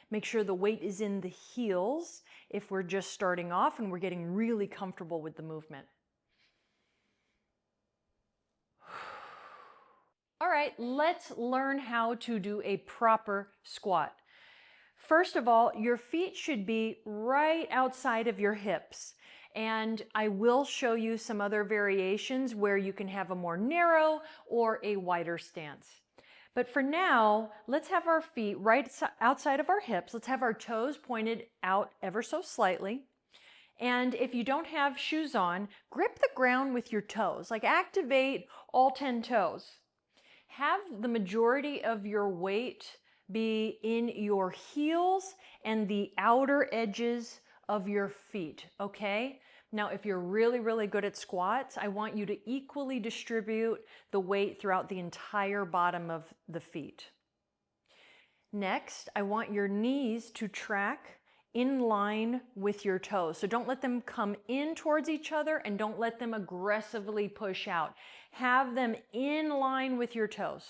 Make sure the weight is in the heels if we're just starting off and we're getting really comfortable with the movement. All right, let's learn how to do a proper squat. First of all, your feet should be right outside of your hips. And I will show you some other variations where you can have a more narrow or a wider stance. But for now, let's have our feet right outside of our hips. Let's have our toes pointed out ever so slightly. And if you don't have shoes on, grip the ground with your toes, like activate all 10 toes. Have the majority of your weight be in your heels and the outer edges of your feet, okay? Now, if you're really, really good at squats, I want you to equally distribute the weight throughout the entire bottom of the feet. Next, I want your knees to track in line with your toes. So don't let them come in towards each other and don't let them aggressively push out. Have them in line with your toes.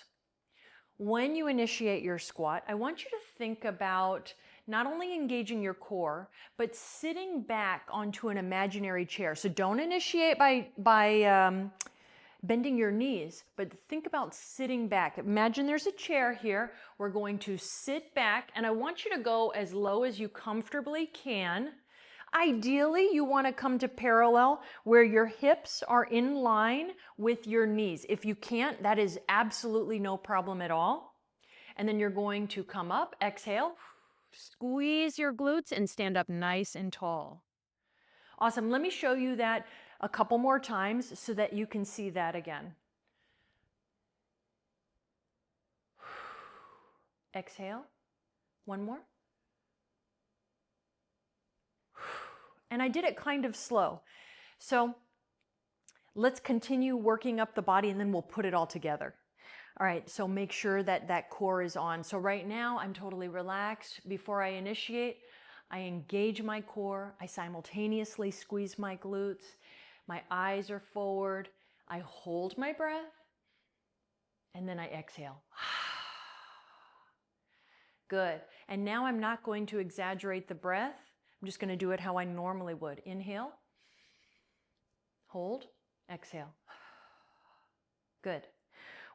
When you initiate your squat, I want you to think about not only engaging your core, but sitting back onto an imaginary chair. So don't initiate by bending your knees, but think about sitting back. Imagine there's a chair here. We're going to sit back, and I want you to go as low as you comfortably can. Ideally, you want to come to parallel where your hips are in line with your knees. If you can't, that is absolutely no problem at all. And then you're going to come up, exhale, squeeze your glutes, and stand up nice and tall. Awesome. Let me show you that a couple more times so that you can see that again. Exhale. One more. And I did it kind of slow. So let's continue working up the body and then we'll put it all together. All right, so make sure that that core is on. So right now I'm totally relaxed. Before I initiate, I engage my core. I simultaneously squeeze my glutes. My eyes are forward. I hold my breath and then I exhale. Good. And now I'm not going to exaggerate the breath. I'm just going to do it how I normally would. Inhale, hold, exhale. Good.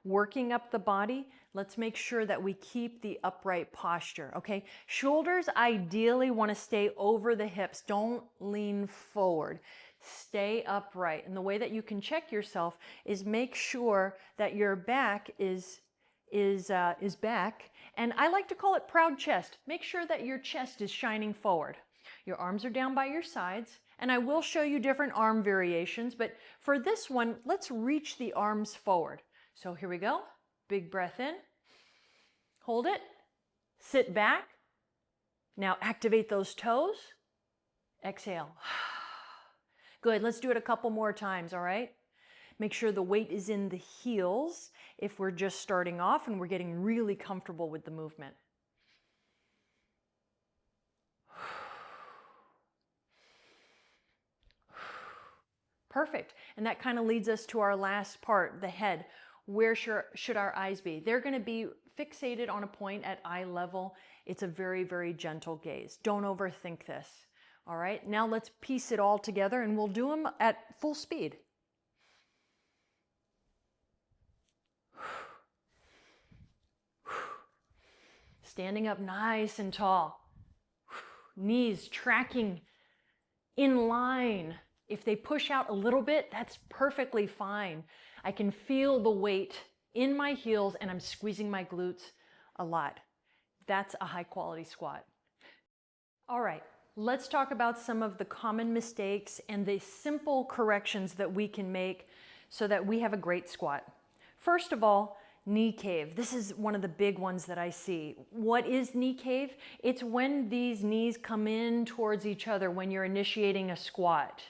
Working up the body, let's make sure that we keep the upright posture, okay? Shoulders ideally want to stay over the hips. Don't lean forward. Stay upright. And the way that you can check yourself is make sure that your back is back. And I like to call it proud chest. Make sure that your chest is shining forward. Your arms are down by your sides, and I will show you different arm variations, but for this one, let's reach the arms forward. So here we go. Big breath in. Hold it. Sit back. Now activate those toes. Exhale. Good. Let's do it a couple more times, all right? Make sure the weight is in the heels if we're just starting off and we're getting really comfortable with the movement. Perfect. And that kind of leads us to our last part, the head. Where should our eyes be? They're going to be fixated on a point at eye level. It's a very, very gentle gaze. Don't overthink this. All right. Now let's piece it all together and we'll do them at full speed. Standing up nice and tall. Knees tracking in line. If they push out a little bit, that's perfectly fine. I can feel the weight in my heels and I'm squeezing my glutes a lot. That's a high quality squat. All right, let's talk about some of the common mistakes and the simple corrections that we can make so that we have a great squat. First of all, knee cave. This is one of the big ones that I see. What is knee cave? It's when these knees come in towards each other when you're initiating a squat.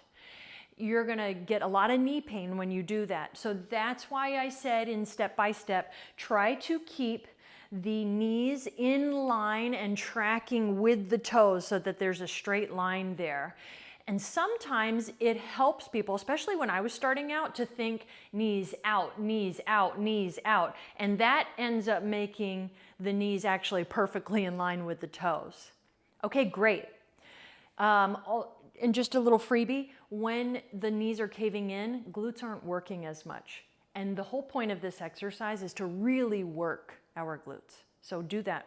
You're gonna get a lot of knee pain when you do that. So that's why I said in step by step, try to keep the knees in line and tracking with the toes so that there's a straight line there. And sometimes it helps people, especially when I was starting out, to think knees out, knees out, knees out. And that ends up making the knees actually perfectly in line with the toes. Okay, great. And just a little freebie, when the knees are caving in, glutes aren't working as much. And the whole point of this exercise is to really work our glutes. So do that.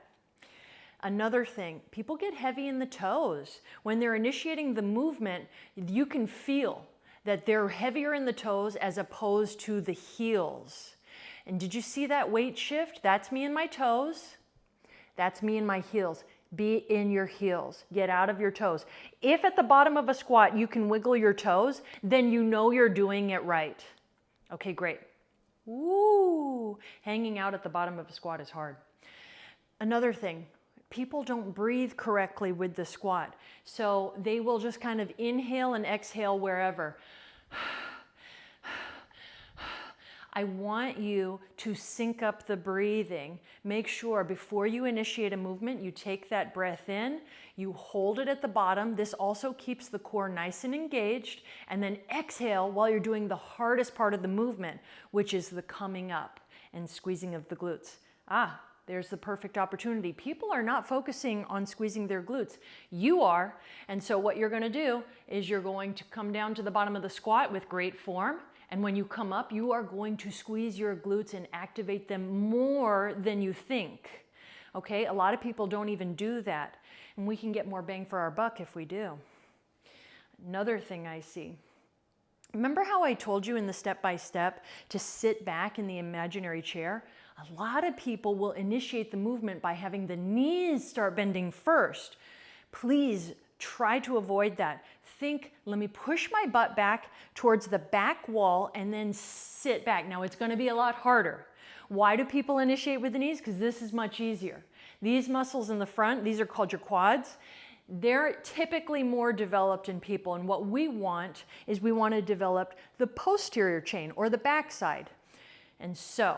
Another thing, people get heavy in the toes. When they're initiating the movement, you can feel that they're heavier in the toes as opposed to the heels. And did you see that weight shift? That's me in my toes. That's me in my heels. Be in your heels. Get out of your toes. If at the bottom of a squat you can wiggle your toes, then you know you're doing it right. Okay, great. Woo! Hanging out at the bottom of a squat is hard. Another thing, people don't breathe correctly with the squat. So they will just kind of inhale and exhale wherever. I want you to sync up the breathing. Make sure before you initiate a movement, you take that breath in, you hold it at the bottom. This also keeps the core nice and engaged. And then exhale while you're doing the hardest part of the movement, which is the coming up and squeezing of the glutes. There's the perfect opportunity. People are not focusing on squeezing their glutes. You are. And so what you're going to do is you're going to come down to the bottom of the squat with great form. And when you come up, you are going to squeeze your glutes and activate them more than you think. Okay? A lot of people don't even do that. And we can get more bang for our buck if we do. Another thing I see. Remember how I told you in the step-by-step to sit back in the imaginary chair? A lot of people will initiate the movement by having the knees start bending first. Please try to avoid that. Think, let me push my butt back towards the back wall and then sit back. Now it's going to be a lot harder. Why do people initiate with the knees? Because this is much easier. These muscles in the front, these are called your quads. They're typically more developed in people, and what we want is we want to develop the posterior chain or the back side. And so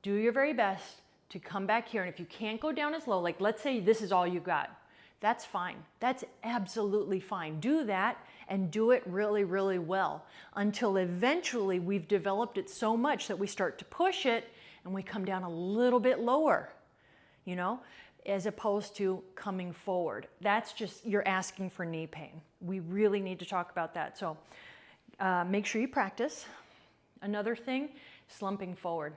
do your very best to come back here, and if you can't go down as low, like let's say this is all you got, that's fine. That's absolutely fine. Do that and do it really, really well until eventually we've developed it so much that we start to push it and we come down a little bit lower, you know, as opposed to coming forward. That's just, you're asking for knee pain. We really need to talk about that. So make sure you practice. Another thing, slumping forward.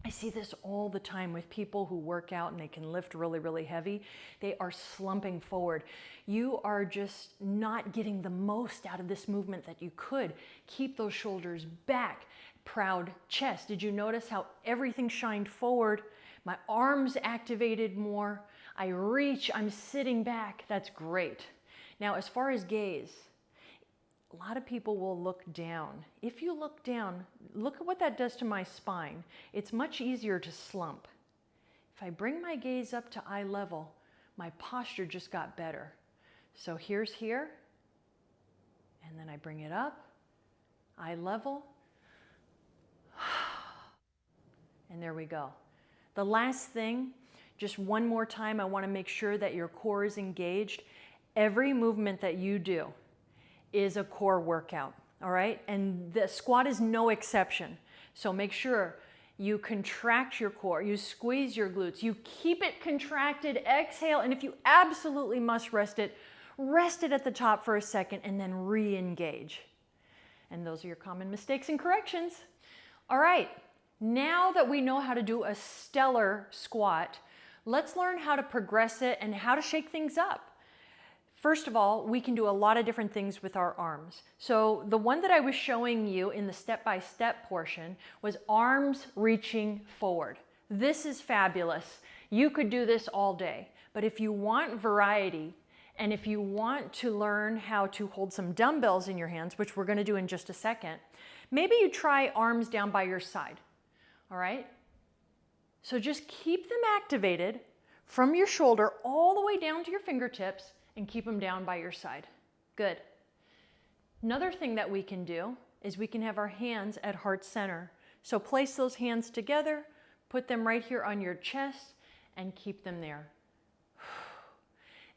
I see this all the time with people who work out and they can lift really, really heavy. They are slumping forward. You are just not getting the most out of this movement that you could. Keep those shoulders back. Proud chest. Did you notice how everything shined forward? My arms activated more. I reach, I'm sitting back. That's great. Now, as far as gaze, a lot of people will look down. If you look down, look at what that does to my spine. It's much easier to slump. If I bring my gaze up to eye level, my posture just got better. So here's here, and then I bring it up, eye level, and there we go. The last thing, just one more time, I want to make sure that your core is engaged. Every movement that you do is a core workout, all right? And the squat is no exception. So make sure you contract your core, you squeeze your glutes, you keep it contracted, exhale, and if you absolutely must rest it at the top for a second and then re-engage. And those are your common mistakes and corrections. All right, now that we know how to do a stellar squat, let's learn how to progress it and how to shake things up. First of all, we can do a lot of different things with our arms. So the one that I was showing you in the step-by-step portion was arms reaching forward. This is fabulous. You could do this all day. But if you want variety, and if you want to learn how to hold some dumbbells in your hands, which we're going to do in just a second, maybe you try arms down by your side. All right? So just keep them activated from your shoulder all the way down to your fingertips, and keep them down by your side. Good. Another thing that we can do is we can have our hands at heart center. So place those hands together, put them right here on your chest, and keep them there.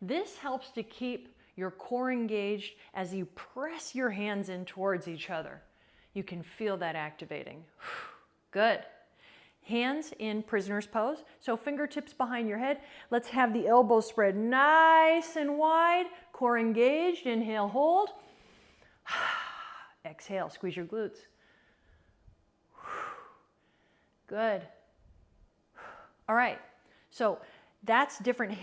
This helps to keep your core engaged as you press your hands in towards each other. You can feel that activating. Good. Hands in prisoner's pose. So fingertips behind your head. Let's have the elbows spread nice and wide. Core engaged. Inhale, hold. Exhale, squeeze your glutes. Good. All right. So that's different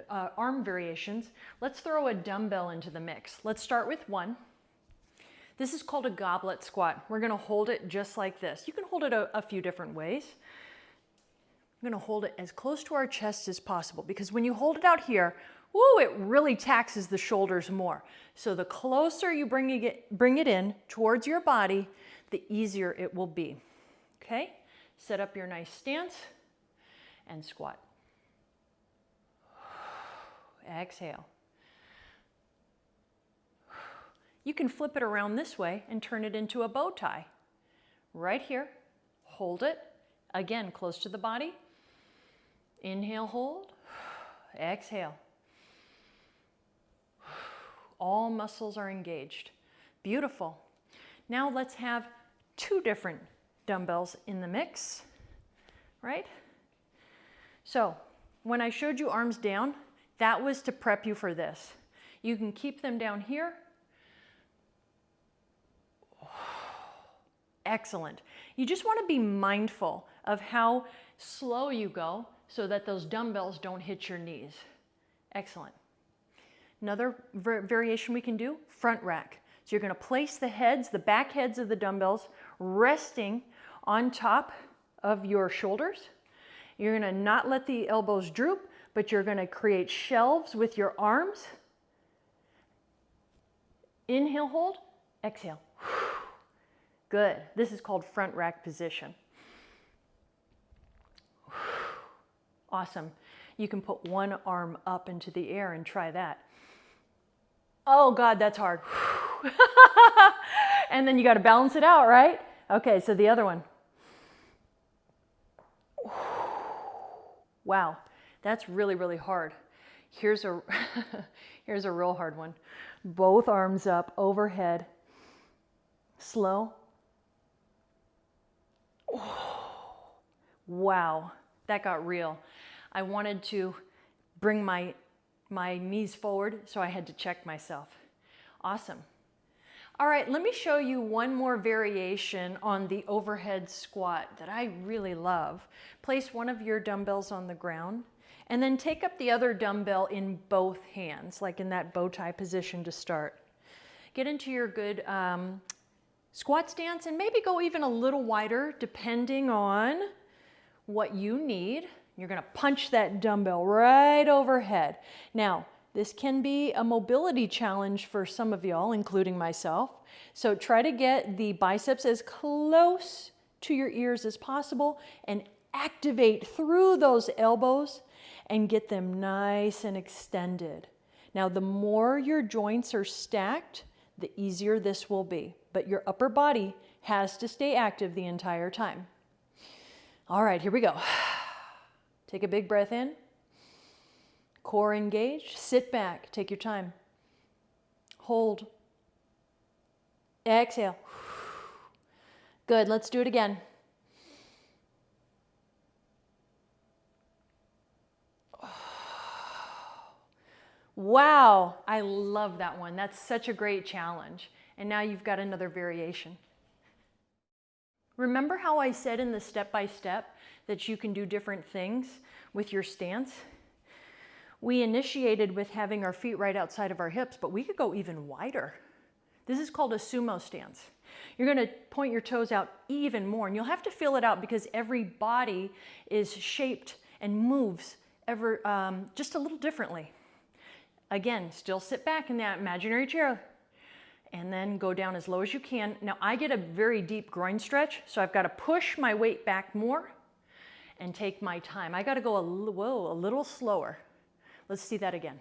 arm variations. Let's throw a dumbbell into the mix. Let's start with one. This is called a goblet squat. We're going to hold it just like this. You can hold it a few different ways. I'm going to hold it as close to our chest as possible because when you hold it out here, woo, it really taxes the shoulders more. So the closer you bring it in towards your body, the easier it will be. Okay? Set up your nice stance and squat. Exhale. You can flip it around this way and turn it into a bow tie. Right here, hold it. Again, close to the body. Inhale, hold. Exhale. All muscles are engaged. Beautiful. Now let's have two different dumbbells in the mix, right? So when I showed you arms down, that was to prep you for this. You can keep them down here. Excellent. You just want to be mindful of how slow you go so that those dumbbells don't hit your knees. Excellent. Another variation we can do, front rack. So you're going to place the back heads of the dumbbells resting on top of your shoulders. You're going to not let the elbows droop, but you're going to create shelves with your arms. Inhale, hold, exhale. Good. This is called front rack position. Awesome. You can put one arm up into the air and try that. Oh God, that's hard. And then you got to balance it out, right? Okay, so the other one. Wow, that's really, really hard. Here's a real hard one. Both arms up overhead. Slow. Wow, that got real. I wanted to bring my knees forward, so I had to check myself. Awesome. All right, let me show you one more variation on the overhead squat that I really love. Place one of your dumbbells on the ground, and then take up the other dumbbell in both hands, like in that bow tie position to start. Get into your good squat stance and maybe go even a little wider depending on what you need. You're going to punch that dumbbell right overhead. Now, this can be a mobility challenge for some of y'all, including myself. So try to get the biceps as close to your ears as possible and activate through those elbows and get them nice and extended. Now, the more your joints are stacked, the easier this will be. But your upper body has to stay active the entire time. All right, here we go. Take a big breath in. Core engaged. Sit back. Take your time. Hold. Exhale. Good. Let's do it again. Wow, I love that one. That's such a great challenge. And now you've got another variation. Remember how I said in the step-by-step that you can do different things with your stance? We initiated with having our feet right outside of our hips, but we could go even wider. This is called a sumo stance. You're going to point your toes out even more, and you'll have to feel it out because every body is shaped and moves just a little differently. Again, still sit back in that imaginary chair and then go down as low as you can. Now, I get a very deep groin stretch, so I've got to push my weight back more and take my time. I got to go a little slower. Let's see that again.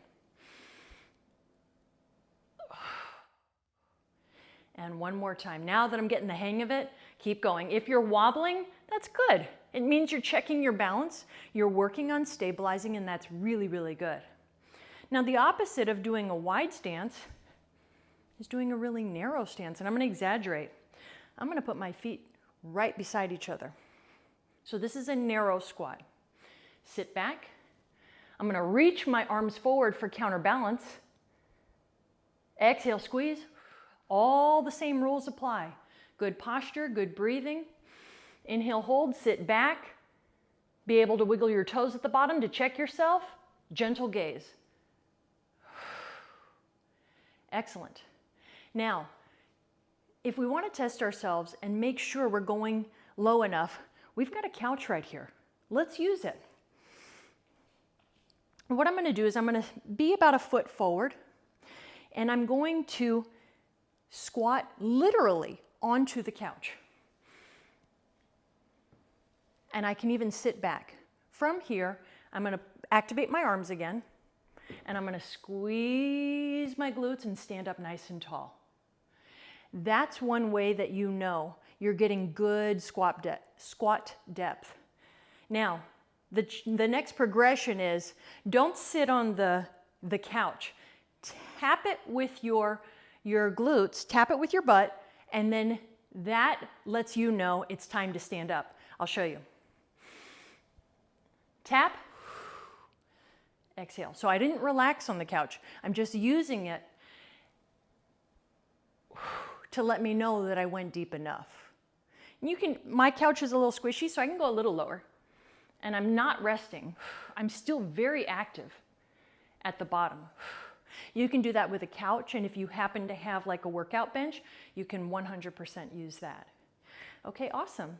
And one more time. Now that I'm getting the hang of it, keep going. If you're wobbling, that's good. It means you're checking your balance. You're working on stabilizing, and that's really, really good. Now the opposite of doing a wide stance is doing a really narrow stance, and I'm going to exaggerate. I'm going to put my feet right beside each other. So this is a narrow squat. Sit back. I'm going to reach my arms forward for counterbalance. Exhale, squeeze. All the same rules apply. Good posture, good breathing. Inhale, hold, sit back. Be able to wiggle your toes at the bottom to check yourself. Gentle gaze. Excellent. Now, if we want to test ourselves and make sure we're going low enough, we've got a couch right here. Let's use it. And what I'm going to do is I'm going to be about a foot forward, and I'm going to squat literally onto the couch. And I can even sit back. From here, I'm going to activate my arms again, and I'm going to squeeze my glutes and stand up nice and tall. That's one way that you know you're getting good squat depth. Now, the next progression is don't sit on the couch. Tap it with your glutes, tap it with your butt, and then that lets you know it's time to stand up. I'll show you. Tap, exhale. So I didn't relax on the couch. I'm just using it to let me know that I went deep enough. My couch is a little squishy, so I can go a little lower. And I'm not resting. I'm still very active at the bottom. You can do that with a couch, and if you happen to have like a workout bench, you can 100% use that. Okay, awesome.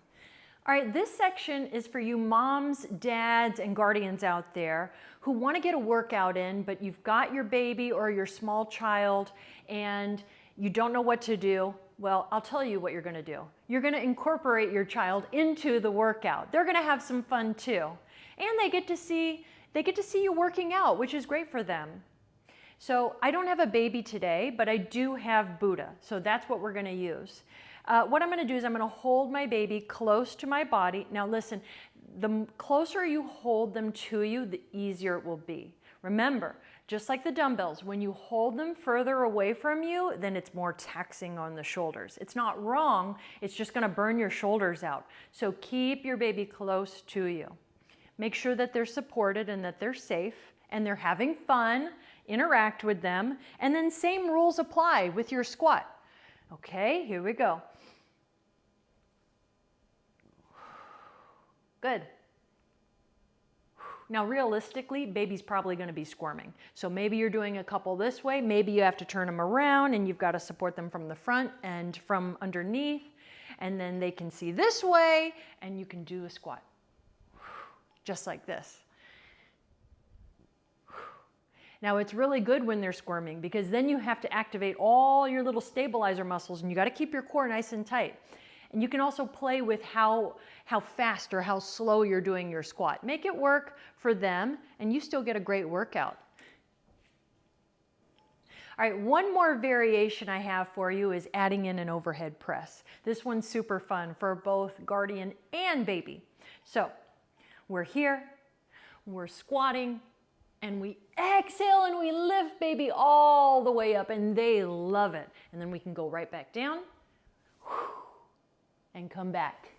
All right, this section is for you moms, dads, and guardians out there who want to get a workout in, but you've got your baby or your small child and you don't know what to do. Well, I'll tell you what you're going to do. You're going to incorporate your child into the workout. They're going to have some fun too. And they get to see you working out, which is great for them. So I don't have a baby today, but I do have Buddha. So that's what we're going to use. What I'm going to do is I'm going to hold my baby close to my body. Now listen, the closer you hold them to you, the easier it will be. Remember, just like the dumbbells, when you hold them further away from you, then it's more taxing on the shoulders. It's not wrong, it's just going to burn your shoulders out. So keep your baby close to you. Make sure that they're supported and that they're safe and they're having fun. Interact with them, and then same rules apply with your squat. Okay, here we go. Good. Now realistically, baby's probably going to be squirming. So maybe you're doing a couple this way, maybe you have to turn them around and you've got to support them from the front and from underneath, and then they can see this way and you can do a squat. Just like this. Now it's really good when they're squirming because then you have to activate all your little stabilizer muscles and you got to keep your core nice and tight. And you can also play with how fast or how slow you're doing your squat. Make it work for them and you still get a great workout. All right, one more variation I have for you is adding in an overhead press. This one's super fun for both guardian and baby. So we're here, we're squatting, and we exhale and we lift baby all the way up and they love it. And then we can go right back down and come back.